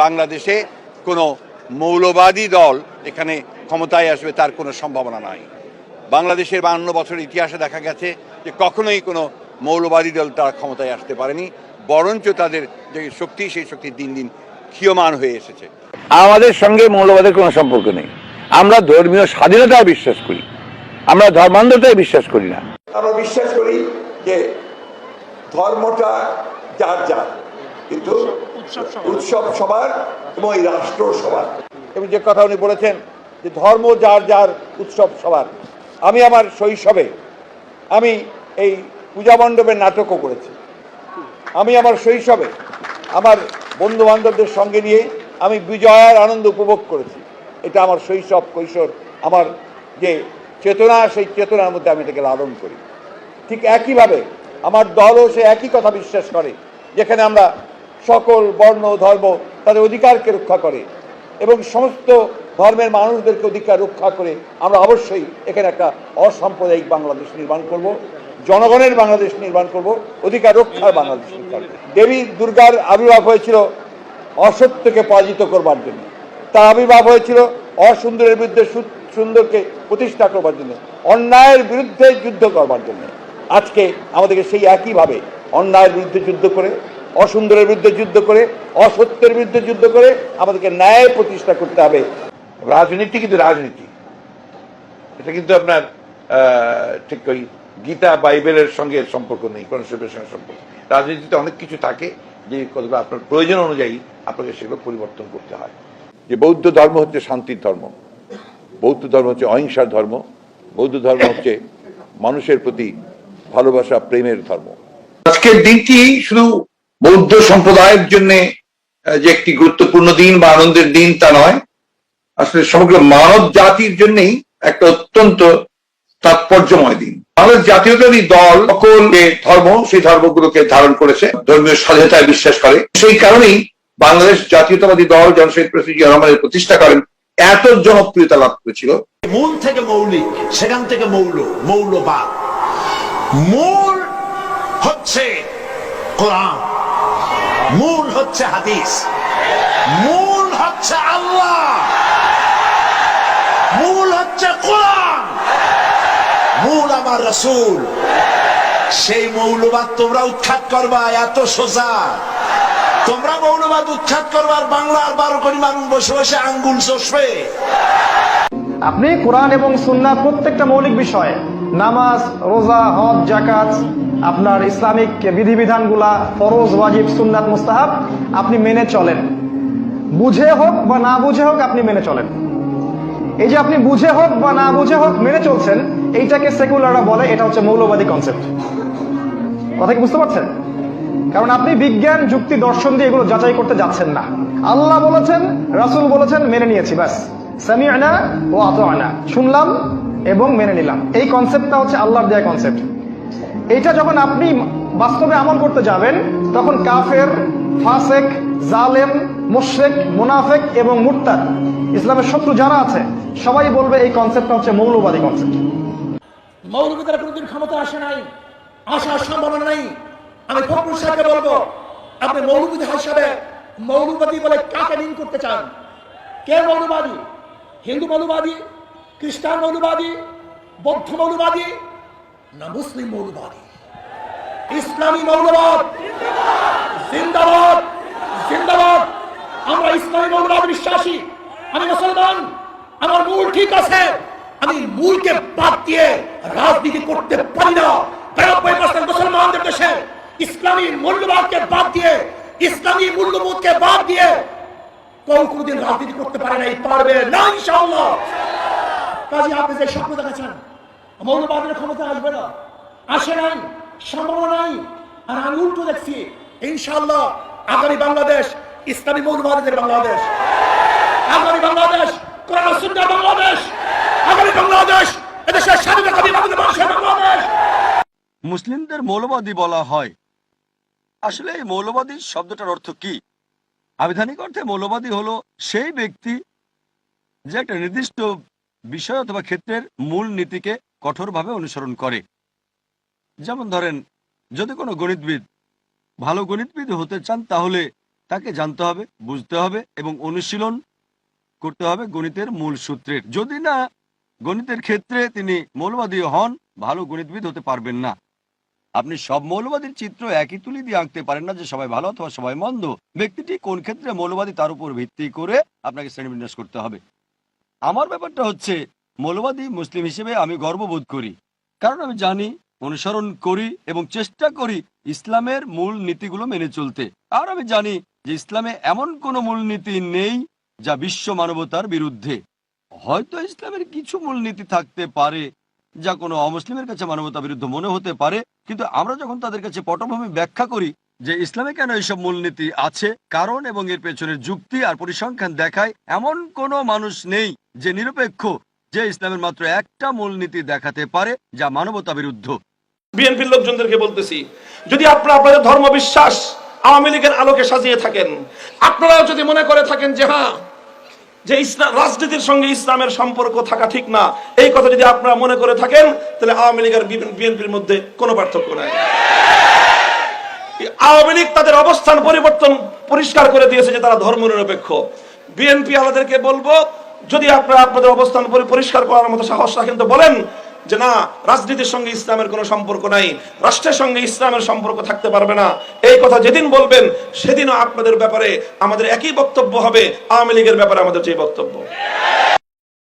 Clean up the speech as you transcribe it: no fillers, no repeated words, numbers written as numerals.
বাংলাদেশে কোনো মৌলবাদী দল এখানে ক্ষমতায় আসবে তার কোনো সম্ভাবনা নাই। বাংলাদেশের 52 বছরের ইতিহাসে দেখা গেছে যে কখনোই কোনো মৌলবাদী দল তারা ক্ষমতায় আসতে পারেনি, বরঞ্চ তাদের যে শক্তি সেই শক্তি দিন দিন ক্ষীয়মান হয়ে এসেছে। আমাদের সঙ্গে মৌলবাদের কোনো সম্পর্ক নেই। আমরা ধর্মীয় স্বাধীনতায় বিশ্বাস করি, আমরা ধর্মান্ধতায় বিশ্বাস করি না। আমরা বিশ্বাস করি যে ধর্মটা যার যার, কিন্তু উৎসব সবার এবং এই রাষ্ট্র সবার। এবং যে কথা উনি বলেছেন যে ধর্ম যার যার, উৎসব সবার। আমি আমার শৈশবে আমি এই পূজা মণ্ডপের নাটকও করেছি। আমি আমার শৈশবে আমার বন্ধু বান্ধবদের সঙ্গে নিয়ে আমি বিজয়ের আনন্দ উপভোগ করেছি। এটা আমার শৈশব কৈশোর, আমার যে চেতনা, সেই চেতনার মধ্যে আমি এটাকে লালন করি। ঠিক একইভাবে আমার দলও সে একই কথা বিশ্বাস করে, যেখানে আমরা সকল বর্ণ ধর্ম তাদের অধিকারকে রক্ষা করে এবং সমস্ত ধর্মের মানুষদেরকে অধিকার রক্ষা করে আমরা অবশ্যই এখানে একটা অসাম্প্রদায়িক বাংলাদেশ নির্মাণ করব, জনগণের বাংলাদেশ নির্মাণ করব, অধিকার রক্ষার বাংলাদেশ নির্মাণ করব। দেবী দুর্গার আবির্ভাব হয়েছিল অসত্যকে পরাজিত করবার জন্য, তার আবির্ভাব হয়েছিল অসুন্দরের বিরুদ্ধে সুন্দরকে প্রতিষ্ঠা করবার জন্য, অন্যায়ের বিরুদ্ধে যুদ্ধ করবার জন্য। আজকে আমাদেরকে সেই একইভাবে অন্যায়ের বিরুদ্ধে যুদ্ধ করে, অসুন্দরের বিরুদ্ধে যুদ্ধ করে, অসত্যের বিরুদ্ধে যুদ্ধ করে আমাদেরকে ন্যায় প্রতিষ্ঠা করতে হবে। রাজনীতি কিন্তু রাজনীতি, এটা কিন্তু আপনার ঠিক ওই গীতা বাইবেলের সঙ্গে সম্পর্ক নেই, কনসেপ্টের সঙ্গে সম্পর্ক। রাজনীতিতে অনেক কিছু থাকে যে কতগুলো আপনার প্রয়োজন অনুযায়ী আপনাকে সেগুলো পরিবর্তন করতে হয়। যে বৌদ্ধ ধর্ম হচ্ছে শান্তির ধর্ম, বৌদ্ধ ধর্ম হচ্ছে অহিংসার ধর্ম, বৌদ্ধ ধর্ম হচ্ছে মানুষের প্রতি ভালোবাসা প্রেমের ধর্ম। আজকের দিনটি শুধু বৌদ্ধ সম্প্রদায়ের জন্য যে একটি গুরুত্বপূর্ণ দিন বা আনন্দের দিন তা নয়, আসলে সমগ্র মানব জাতির জন্যই একটা অত্যন্ত তাৎপর্যময় দিন। বাংলাদেশ জাতীয়তাবাদী দল সকল যে ধর্ম, সেই ধর্মগুলোকে ধারণ করেছে, ধর্মীয় স্বাধীনতায় বিশ্বাস করে। সেই কারণেই বাংলাদেশ জাতীয়তাবাদী দল জনশহীদ প্রেসিডেন্ট জিয়া রহমানের প্রতিষ্ঠা করেন এত জনপ্রিয়তা লাভ করেছিল। মূল থেকে মৌলিক, সেখান থেকে মৌলবাদ। মূল হচ্ছে কোরআন, মূল হচ্ছে হাদিস, মূল হচ্ছে আল্লাহ, মূল হচ্ছে কোরআন, মূল আমার রাসূল। সেই মৌলবাদ তোমরা উৎখাত করবা, এত সোজা। তোমরা মৌলবাদ উৎখাত করবার বাংলার 12 কোটি মানুষ বসে বসে আঙ্গুল চষবে। আপনি কোরআন এবং সুন্নাহ প্রত্যেকটা মৌলিক বিষয়, নামাজ, রোজা, হজ, যাকাত, আপনার ইসলামিক বিধিবিধানগুলা, ফরজ, ওয়াজিব, সুন্নাত, মুস্তাহাব আপনি মেনে চলেন। বুঝে হোক বা না বুঝে হোক আপনি মেনে চলেন। এই যে আপনি বুঝে হোক বা না বুঝে হোক মেনে চলছেন, এইটাকে সেকুলাররা বলে এটা হচ্ছে মৌলবাদী কনসেপ্ট। কথা কি বুঝতে পারছেন? কারণ আপনি বিজ্ঞান, যুক্তি, দর্শন দিয়ে এগুলো যাচাই করতে যাচ্ছেন না। আল্লাহ বলেছেন, রাসূল বলেছেন, মেনে নিয়েছি, ব্যাস। সামি'না ওয়া আতা'না, শুনলাম এবং মেনে নিলাম। এই কনসেপ্টটা হচ্ছে আল্লাহর দেয়া কনসেপ্ট। এইটা যখন আপনি বাস্তবে আমল করতে যাবেন, তখন কাফের, ফাসেক, জালেম, মুশরিক, মুনাফিক এবং মুরতাদ, ইসলামের শত্রু যারা আছে সবাই বলবে এই কনসেপ্টটা হচ্ছে মৌলবাদী কনসেপ্ট। মৌলবাদীরা কোনোদিন ক্ষমতা আসে নাই, আসার সম্ভাবনা নাই। আমি ফখরুল সাহেবকে বলবো, আপনি মৌলবাদী হিসাবে মৌলবাদী বলে কাকে মিন করতে চান? কে মৌলবাদী? হিন্দু মৌলবাদী, খ্রিস্টান মৌলবাদী, বৌদ্ধ মৌলবাদী, না মুসলিম মৌলবাদী? ইসলামী মৌলবাদ জিন্দাবাদ, জিন্দাবাদ। আমরা ইসলামী মৌলবাদ বিশ্বাসী। আমি মুসলমান, আমার মূল ঠিক আছে। আমি মূলকে বাদ দিয়ে রাজনীতি করতে পারি না। 93% মুসলমানদের দেশে ইসলামী মূল্যবোধকে বাদ দিয়ে, ইসলামী মূল্যবোধকে বাদ দিয়ে কেউ কোনদিন রাজনীতি করতে পারে নাই, পারবে না ইনশাআল্লাহ। কাজে আপনি যে স্বপ্ন দেখাচ্ছেন মৌলবাদের ক্ষমতা আসবে না, আসে নাই, সম্ভাবনা নাই। আর আমি উল্টো দেখছি, ইনশাআল্লাহ আগামী বাংলাদেশ ইসলামী মৌলবাদের বাংলাদেশ, আগামী বাংলাদেশ কোরআন সুন্নাহর বাংলাদেশ, আগামী বাংলাদেশ এদেশের স্বাধীনতাবাদী মানুষের বাংলাদেশ। মুসলিমদের মৌলবাদী বলা হয়, আসলে এই মৌলবাদী শব্দটার অর্থ কি? আবিধানিক অর্থে মৌলবাদী হলো সেই ব্যক্তি যে একটা নির্দিষ্ট বিষয় অথবা ক্ষেত্রের মূল নীতিকে কঠোরভাবে অনুসরণ করে। যেমন ধরেন, যদি কোনো গণিতবিদ ভালো গণিতবিদ হতে চান, তাহলে তাকে জানতে হবে, বুঝতে হবে এবং অনুশীলন করতে হবে গণিতের মূল সূত্রের। যদি না গণিতের ক্ষেত্রে তিনি মৌলবাদী হন, ভালো গণিতবিদ হতে পারবেন না। আপনি সব মৌলবাদীর চিত্র একই তুলি দিয়ে আঁকতে পারেন না যে সবাই ভালো অথবা সবাই মন্দ। ব্যক্তিটি কোন ক্ষেত্রে মৌলবাদী তার উপর ভিত্তি করে আপনাকে শ্রেণীবিন্যাস করতে হবে। আমার ব্যাপারটা হচ্ছে, মৌলবাদী মুসলিম হিসেবে আমি গর্ববোধ করি, কারণ আমি জানি, অনুসরণ করি এবং চেষ্টা করি ইসলামের মূল নীতিগুলো মেনে চলতে। আর আমি জানি যে ইসলামে এমন কোনো মূলনীতি নেই যা বিশ্ব মানবতার বিরুদ্ধে। হয়তো ইসলামের কিছু মূলনীতি থাকতে পারে যা কোনো অমুসলিমের কাছে মানবতা বিরুদ্ধ মনে হতে পারে, কিন্তু আমরা যখন তাদের কাছে পটভূমি ব্যাখ্যা করি যে ইসলামে কেন এইসব মূলনীতি আছে, কারণ এবং এর পেছনের যুক্তি আর পরিসংখ্যান দেখায়, এমন কোনো মানুষ নেই যে নিরপেক্ষ যে ইসলামের মাত্র একটা মূলনীতি দেখাতে পারে যা মানবতা বিরুদ্ধ। বিএনপির লোকজনদেরকে বলতেছি, যদি আপনারা আপনাদের ধর্ম বিশ্বাস আওয়ামী লীগের আলোকে সাজিয়ে থাকেন, আপনারাও যদি মনে করে থাকেন যে হ্যাঁ, যে ইসলাম রাজনীতির সঙ্গে ইসলামের সম্পর্ক থাকা ঠিক না, এই কথা যদি আপনারা মনে করে থাকেন, তাহলে আওয়ামী লীগ আর বিএনপির মধ্যে কোনো পার্থক্য নাই। আওয়ামী লীগ তাদের অবস্থান পরিবর্তন পরিষ্কার করে দিয়েছে যে তারা ধর্মনিরপেক্ষ। বিএনপি আমাদেরকে বলবো, যদি আপনারা আপনাদের অবস্থান পরিষ্কার করার মতো সাহস রাখেন তো বলেন যে না, রাজনীতির সঙ্গে ইসলামের কোনো সম্পর্ক নাই, রাষ্ট্রের সঙ্গে ইসলামের সম্পর্ক থাকতে পারবে না। এই কথা যেদিন বলবেন সেদিনও আপনাদের ব্যাপারে আমাদের একই বক্তব্য হবে, আওয়ামী লীগের ব্যাপারে আমাদের যে বক্তব্য।